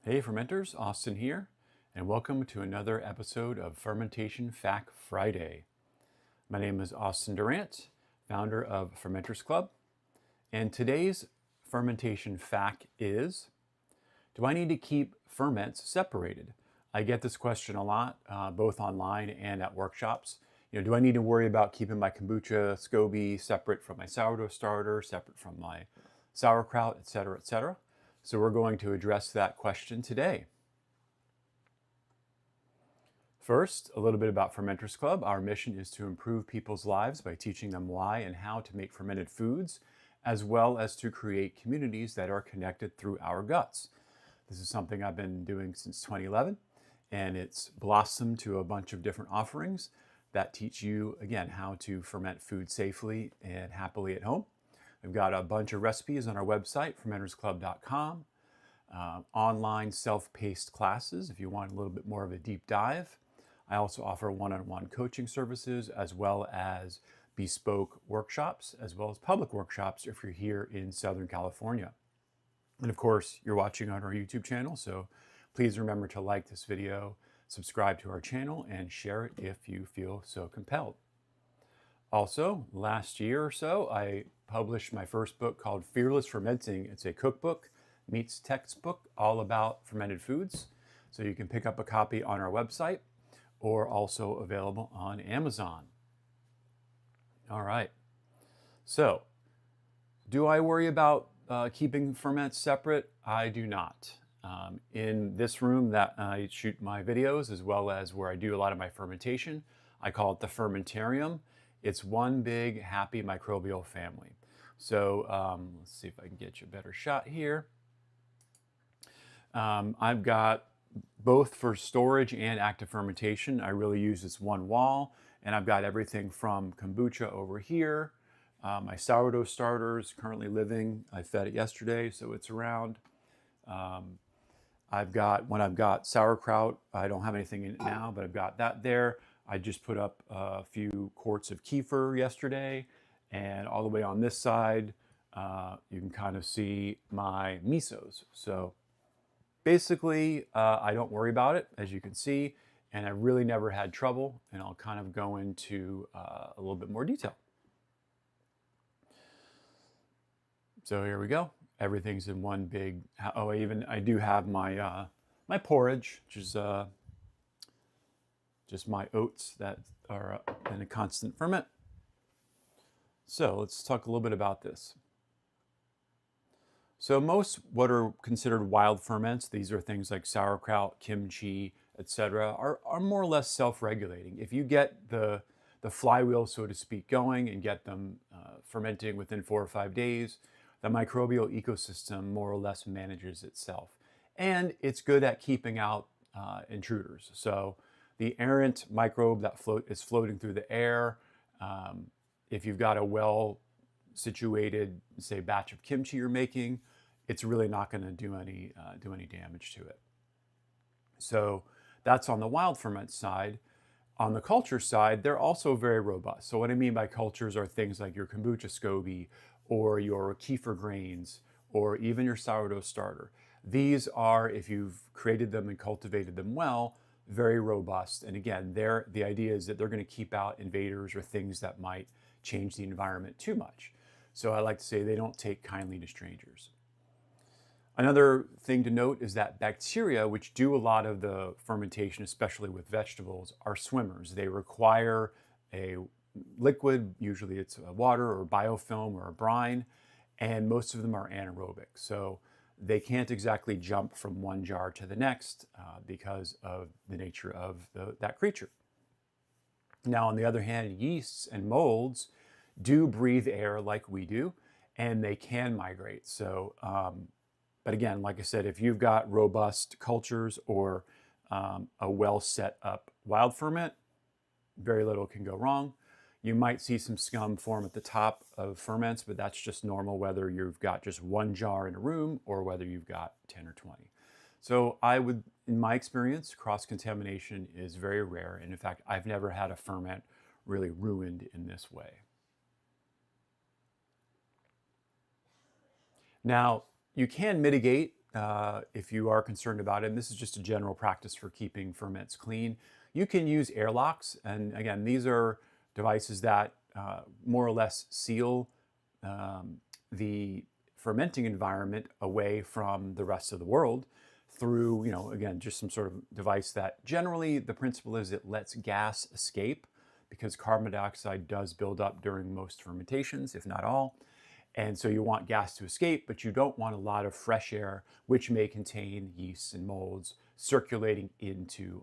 Hey fermenters, Austin here, and welcome to another episode of Fermentation Fact Friday. My name is Austin Durant, founder of Fermenters Club, and today's fermentation fact is, do I need to keep ferments separated? I get this question a lot, both online and at workshops. Do I need to worry about keeping my kombucha SCOBY separate from my sourdough starter, separate from my sauerkraut, etc., etc.? So we're going to address that question today. First, a little bit about Fermenters Club. Our mission is to improve people's lives by teaching them why and how to make fermented foods, as well as to create communities that are connected through our guts. This is something I've been doing since 2011, and it's blossomed to a bunch of different offerings that teach you, again, how to ferment food safely and happily at home. We've got a bunch of recipes on our website, fermentersclub.com, online self-paced classes if you want a little bit more of a deep dive. I also offer one-on-one coaching services as well as bespoke workshops, as well as public workshops if you're here in Southern California. And of course, you're watching on our YouTube channel, so please remember to like this video, subscribe to our channel, and share it if you feel so compelled. Also, last year or so, I published my first book called Fearless Fermenting. It's a cookbook meets textbook all about fermented foods. So you can pick up a copy on our website or also available on Amazon. All right. So, do I worry about keeping ferments separate? I do not. In this room that I shoot my videos, as well as where I do a lot of my fermentation, I call it the fermentarium. It's one big happy microbial family. So let's see if I can get you a better shot here. I've got both for storage and active fermentation. I really use this one wall, and I've got everything from kombucha over here. My sourdough starters currently living. I fed it yesterday, so it's around. I've got sauerkraut. I don't have anything in it now, but I've got that there. I just put up a few quarts of kefir yesterday, and all the way on this side, you can kind of see my misos. So basically, I don't worry about it, as you can see, and I really never had trouble, and I'll kind of go into a little bit more detail. So here we go. Everything's in one big, I do have my, my porridge, which is just my oats that are in a constant ferment. So let's talk a little bit about this. So most what are considered wild ferments, these are things like sauerkraut, kimchi, etc., are more or less self-regulating. If you get the flywheel, so to speak, going and get them fermenting within 4 or 5 days, the microbial ecosystem more or less manages itself. And it's good at keeping out intruders. So the errant microbe that is floating through the air, if you've got a well-situated, say, batch of kimchi you're making, it's really not going to do any damage to it. So that's on the wild ferment side. On the culture side, they're also very robust. So what I mean by cultures are things like your kombucha SCOBY or your kefir grains or even your sourdough starter. These are, if you've created them and cultivated them well, very robust. And again, the idea is that they're going to keep out invaders or things that might change the environment too much. So I like to say they don't take kindly to strangers. Another thing to note is that bacteria, which do a lot of the fermentation, especially with vegetables, are swimmers. They require a liquid, usually it's water or biofilm or a brine, and most of them are anaerobic. So they can't exactly jump from one jar to the next because of the nature of that creature. Now, on the other hand, yeasts and molds do breathe air like we do, and they can migrate. So, but again, like I said, if you've got robust cultures or a well set up wild ferment, very little can go wrong. You might see some scum form at the top of ferments, but that's just normal whether you've got just one jar in a room or whether you've got 10 or 20. So I would, in my experience, cross-contamination is very rare. And in fact, I've never had a ferment really ruined in this way. Now, you can mitigate if you are concerned about it, and this is just a general practice for keeping ferments clean, you can use airlocks. And again, these are devices that more or less seal the fermenting environment away from the rest of the world through, again, just some sort of device that generally the principle is it lets gas escape, because carbon dioxide does build up during most fermentations, if not all. And so you want gas to escape, but you don't want a lot of fresh air, which may contain yeasts and molds circulating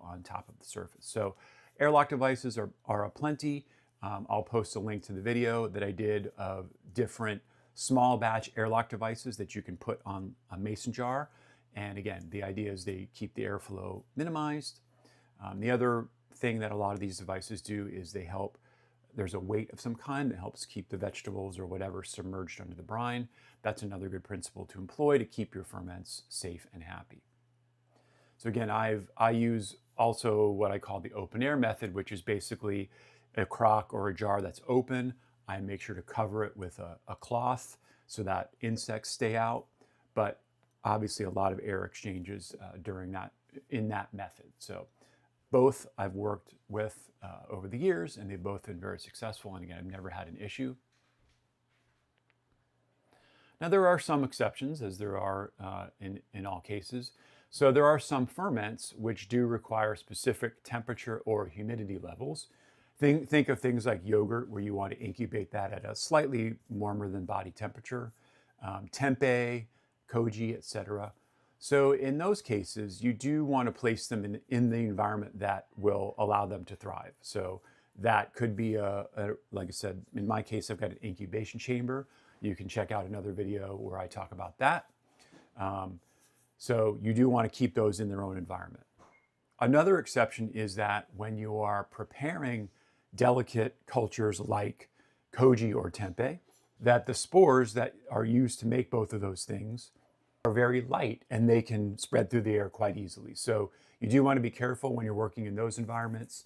on top of the surface. So airlock devices are aplenty. I'll post a link to the video that I did of different small batch airlock devices that you can put on a mason jar. And again, the idea is they keep the airflow minimized. The other thing that a lot of these devices do is they help. There's a weight of some kind that helps keep the vegetables or whatever submerged under the brine. That's another good principle to employ to keep your ferments safe and happy. So again, I use also what I call the open air method, which is basically a crock or a jar that's open. I make sure to cover it with a cloth so that insects stay out, but obviously a lot of air exchanges in that method. So both I've worked with over the years, and they've both been very successful. And again, I've never had an issue. Now, there are some exceptions, as there are in all cases. So there are some ferments which do require specific temperature or humidity levels. Think of things like yogurt, where you want to incubate that at a slightly warmer than body temperature, tempeh, koji, etc. So in those cases, you do want to place them in the environment that will allow them to thrive. So that could be like I said, in my case, I've got an incubation chamber. You can check out another video where I talk about that. So you do want to keep those in their own environment. Another exception is that when you are preparing delicate cultures like koji or tempeh, that the spores that are used to make both of those things are very light and they can spread through the air quite easily. So you do want to be careful when you're working in those environments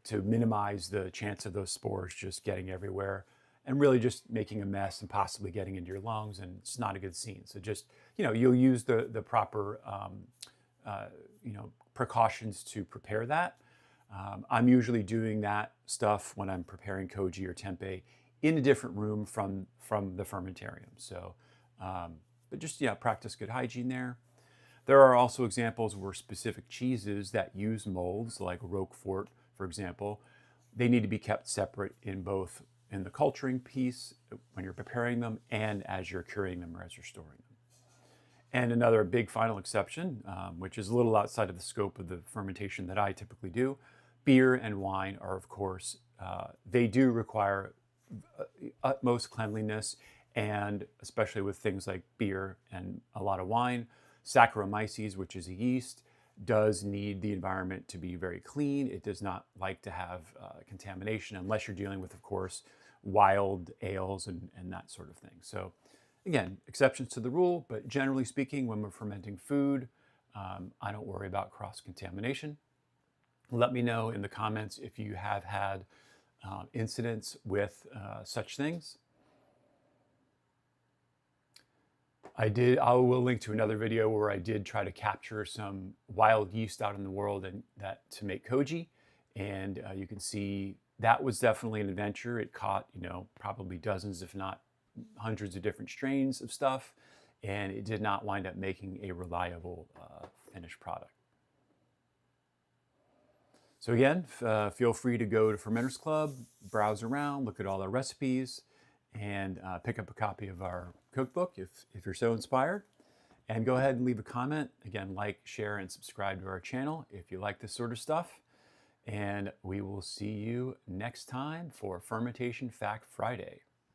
to minimize the chance of those spores just getting everywhere and really just making a mess and possibly getting into your lungs, and it's not a good scene. So just, you'll use the proper, precautions to prepare that. I'm usually doing that stuff when I'm preparing koji or tempeh in a different room from the fermentarium. So, but just, practice good hygiene there. There are also examples where specific cheeses that use molds, like Roquefort, for example, they need to be kept separate in both in the culturing piece when you're preparing them and as you're curing them or as you're storing them. And another big final exception, which is a little outside of the scope of the fermentation that I typically do, beer and wine are, of course, they do require utmost cleanliness, and especially with things like beer and a lot of wine, Saccharomyces, which is a yeast, does need the environment to be very clean. It does not like to have contamination unless you're dealing with, of course, wild ales and that sort of thing. So again, exceptions to the rule, but generally speaking, when we're fermenting food, I don't worry about cross-contamination. Let me know in the comments if you have had incidents with such things. I will link to another video where I did try to capture some wild yeast out in the world to make koji, and you can see that was definitely an adventure. It caught, probably dozens, if not hundreds of different strains of stuff, and it did not wind up making a reliable finished product. So again, feel free to go to Fermenters Club, browse around, look at all our recipes, and pick up a copy of our cookbook if you're so inspired. And go ahead and leave a comment. Again, like, share, and subscribe to our channel if you like this sort of stuff. And we will see you next time for Fermentation Fact Friday.